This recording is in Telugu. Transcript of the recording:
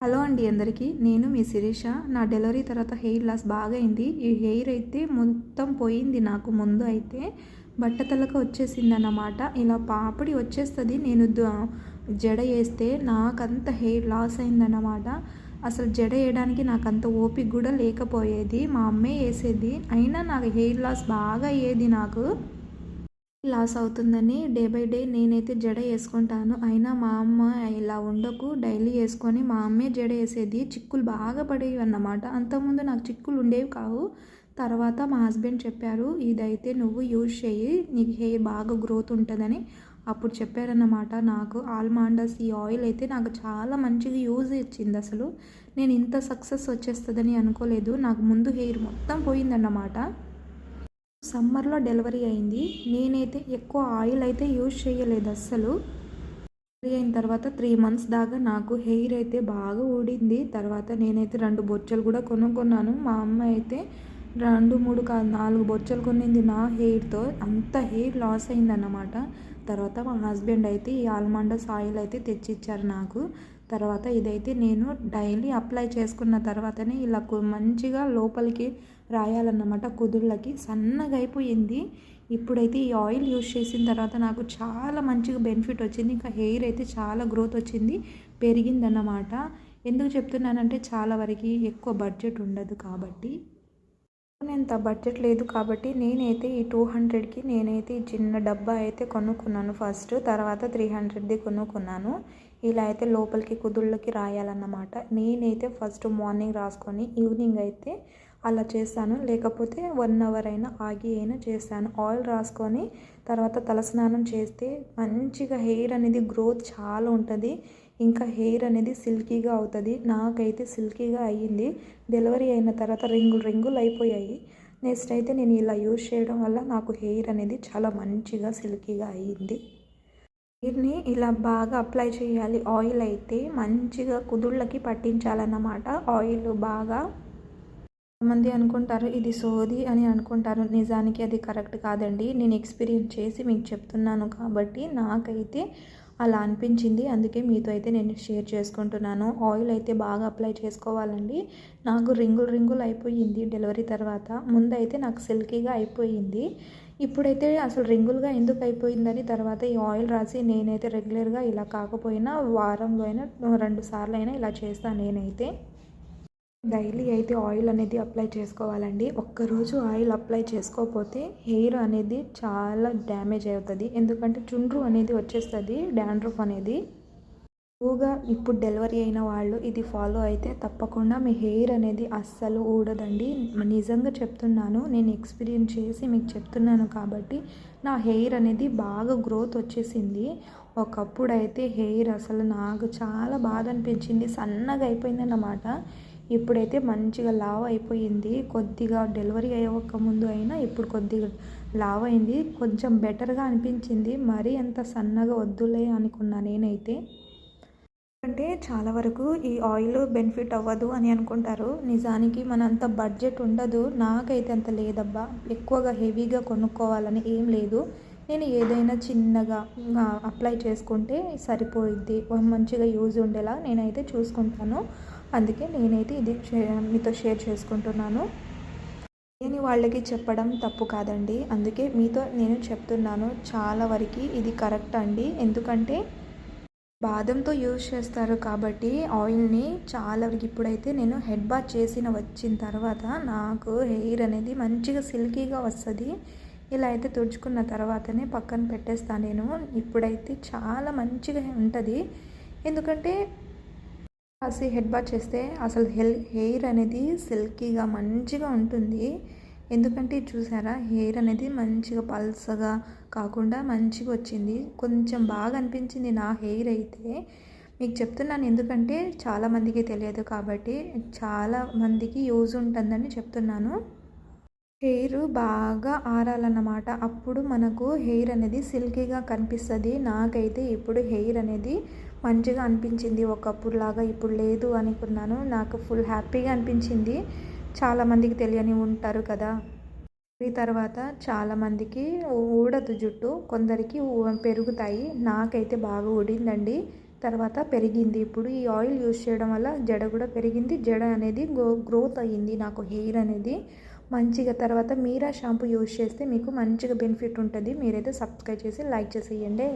హలో అండి అందరికీ. నేను మీ శిరీష. నా డెలివరీ తర్వాత హెయిర్ లాస్ బాగా అయింది. ఈ హెయిర్ అయితే మొత్తం పోయింది. నాకు ముందు అయితే బట్టతలక వచ్చేసిందన్నమాట. ఇలా పాపిడి వచ్చేస్తుంది. నేను జడ వేస్తే నాకంత హెయిర్ లాస్ అయిందన్నమాట. అసలు జడ వేయడానికి నాకంత ఓపిక కూడా లేకపోయేది. మా అమ్మే వేసేది. అయినా నాకు హెయిర్ లాస్ బాగా అయ్యేది. నాకు లాస్ అవుతుందని డే బై డే నేనైతే జడ వేసుకుంటాను. అయినా మా అమ్మ ఇలా ఉండకు, డైలీ వేసుకొని మా అమ్మే జడ వేసేది. చిక్కులు బాగా పడేవి అన్నమాట. అంతకుముందు నాకు చిక్కులు ఉండేవి కావు. తర్వాత మా హస్బెండ్ చెప్పారు, ఇదైతే నువ్వు యూజ్ చేయి, నీకు హెయిర్ బాగా గ్రోత్ ఉంటుందని అప్పుడు చెప్పారన్నమాట. నాకు ఆల్మండ్స్ ఈ ఆయిల్ అయితే నాకు చాలా మంచిగా యూజ్ ఇచ్చింది. అసలు నేను ఇంత సక్సెస్ వచ్చేస్తుందని అనుకోలేదు. నాకు ముందు హెయిర్ మొత్తం పోయిందన్నమాట. సమ్మర్లో డెలివరీ అయింది. నేనైతే ఎక్కువ ఆయిల్ అయితే యూజ్ చేయలేదు అస్సలు. డెలివరీ అయిన తర్వాత 3 మంత్స్ దాకా నాకు హెయిర్ అయితే బాగా ఊడింది. తర్వాత నేనైతే 2 బొచ్చలు కూడా కొనుక్కున్నాను. మా అమ్మ అయితే 2, 3 కాదు 4 బొచ్చలు కొనింది నా హెయిర్తో. అంత హెయిర్ లాస్ అయిందన్నమాట. తర్వాత మా హస్బెండ్ అయితే ఈ ఆల్మండ్స్ ఆయిల్ అయితే తెచ్చిచ్చారు నాకు. తర్వాత ఇదైతే నేను డైలీ అప్లై చేసుకున్న తర్వాతనే ఇలా మంచిగా లోపలికి రాయాలన్నమాట. కుదుళ్ళకి సన్నగా అయిపోయింది. ఇప్పుడైతే ఈ ఆయిల్ యూజ్ చేసిన తర్వాత నాకు చాలా మంచిగా బెనిఫిట్ వచ్చింది. ఇంకా హెయిర్ అయితే చాలా గ్రోత్ వచ్చింది, పెరిగిందన్నమాట. ఎందుకు చెప్తున్నానంటే చాలా వరకు ఎక్కువ బడ్జెట్ ఉండదు కాబట్టి, ఎంత బడ్జెట్ లేదు కాబట్టి నేనైతే ఈ 200కి నేనైతే ఈ చిన్న డబ్బా అయితే కొనుక్కున్నాను ఫస్ట్. తర్వాత 300ది కొనుక్కున్నాను. ఇలా అయితే లోపలికి కుదుళ్ళకి రాయాలన్నమాట. నేనైతే ఫస్ట్ మార్నింగ్ రాసుకొని ఈవినింగ్ అయితే అలా చేస్తాను. లేకపోతే 1 అవర్ అయినా ఆగి అయినా చేస్తాను. ఆయిల్ రాసుకొని తర్వాత తలస్నానం చేస్తే మంచిగా హెయిర్ అనేది గ్రోత్ చాలా ఉంటుంది. ఇంకా హెయిర్ అనేది సిల్కీగా అవుతుంది. నాకైతే సిల్కీగా అయ్యింది. డెలివరీ అయిన తర్వాత రింగులు అయిపోయాయి. నెక్స్ట్ అయితే నేను ఇలా యూజ్ చేయడం వల్ల నాకు హెయిర్ అనేది చాలా మంచిగా సిల్కీగా అయ్యింది. హెయిర్ని ఇలా బాగా అప్లై చేయాలి. ఆయిల్ అయితే మంచిగా కుదుళ్ళకి పట్టించాలన్నమాట. ఆయిల్ బాగా మంది అనుకుంటారు ఇది సోది అని అనుకుంటారు. నిజానికి అది కరెక్ట్ కాదండి. నేను ఎక్స్పీరియన్స్ చేసి మీకు చెప్తున్నాను కాబట్టి నాకైతే అలా అనిపించింది. అందుకే మీతో అయితే నేను షేర్ చేసుకుంటున్నాను. ఆయిల్ అయితే బాగా అప్లై చేసుకోవాలండి. నాకు రింగులు అయిపోయింది డెలివరీ తర్వాత. ముందైతే నాకు సిల్కీగా అయిపోయింది. ఇప్పుడైతే అసలు రింగులుగా ఎందుకు అయిపోయిందని తర్వాత ఈ ఆయిల్ రాసి నేనైతే రెగ్యులర్గా ఇలా కాకపోయినా వారంలో అయినా 2 సార్లు అయినా ఇలా చేస్తాను. నేనైతే డైలీ అయితే ఆయిల్ అనేది అప్లై చేసుకోవాలండి. ఒక్కరోజు ఆయిల్ అప్లై చేసుకోకపోతే హెయిర్ అనేది చాలా డ్యామేజ్ అవుతుంది. ఎందుకంటే చుండ్రు అనేది వచ్చేస్తుంది, డాండ్రఫ్ అనేది. ఎక్కువగా ఇప్పుడు డెలివరీ అయిన వాళ్ళు ఇది ఫాలో అయితే తప్పకుండా మీ హెయిర్ అనేది అస్సలు ఊడదండి. నిజంగా చెప్తున్నాను, నేను ఎక్స్పీరియన్స్ చేసి మీకు చెప్తున్నాను కాబట్టి నా హెయిర్ అనేది బాగా గ్రోత్ వచ్చేసింది. ఒకప్పుడు అయితే హెయిర్ అసలు నాకు చాలా బాధ అనిపించింది, సన్నగా అయిపోయిందన్నమాట. ఇప్పుడైతే మంచిగా లావ్ అయిపోయింది. కొద్దిగా డెలివరీ అయ్యక ముందు అయినా ఇప్పుడు కొద్దిగా లావ్ అయింది. కొంచెం బెటర్గా అనిపించింది. మరీ అంత సన్నగా వద్దులే అనుకున్నా నేనైతే. అంటే చాలా వరకు ఈ ఆయిల్ బెనిఫిట్ అవ్వదు అని అనుకుంటారు. నిజానికి మన అంత బడ్జెట్ ఉండదు. నాకైతే అంత లేదబ్బా. ఎక్కువగా హెవీగా కొనుక్కోవాలని ఏం లేదు. నేను ఏదైనా చిన్నగా అప్లై చేసుకుంటే సరిపోయిద్ది. మంచిగా యూజ్ ఉండేలా నేనైతే చూసుకుంటాను. అందుకే నేనైతే ఇది మీతో షేర్ చేసుకుంటున్నాను. నేను వాళ్ళకి చెప్పడం తప్పు కాదండి. అందుకే మీతో నేను చెప్తున్నాను. చాలా వరకు ఇది కరెక్ట్ అండి. ఎందుకంటే బాదంతో యూజ్ చేస్తారు కాబట్టి ఆయిల్ని చాలా వరకు. ఇప్పుడైతే నేను హెడ్ బాత్ వచ్చిన తర్వాత నాకు హెయిర్ అనేది మంచిగా సిల్కీగా వస్తుంది. ఇలా అయితే తుడుచుకున్న తర్వాతనే పక్కన పెట్టేస్తాను నేను. ఇప్పుడైతే చాలా మంచిగా ఉంటుంది. ఎందుకంటే కాసి హెడ్ బాత్ చేస్తే అసలు హెయిర్ అనేది సిల్కీగా మంచిగా ఉంటుంది. ఎందుకంటే చూసారా, హెయిర్ అనేది మంచిగా పల్సగా కాకుండా మంచిగా వచ్చింది. కొంచెం బాగా అనిపించింది నా హెయిర్ అయితే. మీకు చెప్తున్నాను ఎందుకంటే చాలామందికి తెలియదు కాబట్టి, చాలా మందికి యూజ్ ఉంటుందని చెప్తున్నాను. హెయిర్ బాగా ఆరాలన్నమాట. అప్పుడు మనకు హెయిర్ అనేది సిల్కీగా కనిపిస్తుంది. నాకైతే ఇప్పుడు హెయిర్ అనేది మంచిగా అనిపించింది. ఒకప్పుడులాగా ఇప్పుడు లేదు అనుకున్నాను. నాకు ఫుల్ హ్యాపీగా అనిపించింది. చాలామందికి తెలియని ఉంటారు కదా. ఈ తర్వాత చాలామందికి ఊడదు జుట్టు, కొందరికి పెరుగుతాయి. నాకైతే బాగా ఊడిందండి. తర్వాత పెరిగింది. ఇప్పుడు ఈ ఆయిల్ యూస్ చేయడం వల్ల జడ కూడా పెరిగింది. జడ అనేది గ్రోత్ అయ్యింది నాకు హెయిర్ అనేది మంచిగా. తర్వాత మీరా షాంపూ యూస్ చేస్తే మీకు మంచిగా బెనిఫిట్ ఉంటుంది. మీరైతే సబ్స్క్రైబ్ చేసి లైక్ చేసేయండి.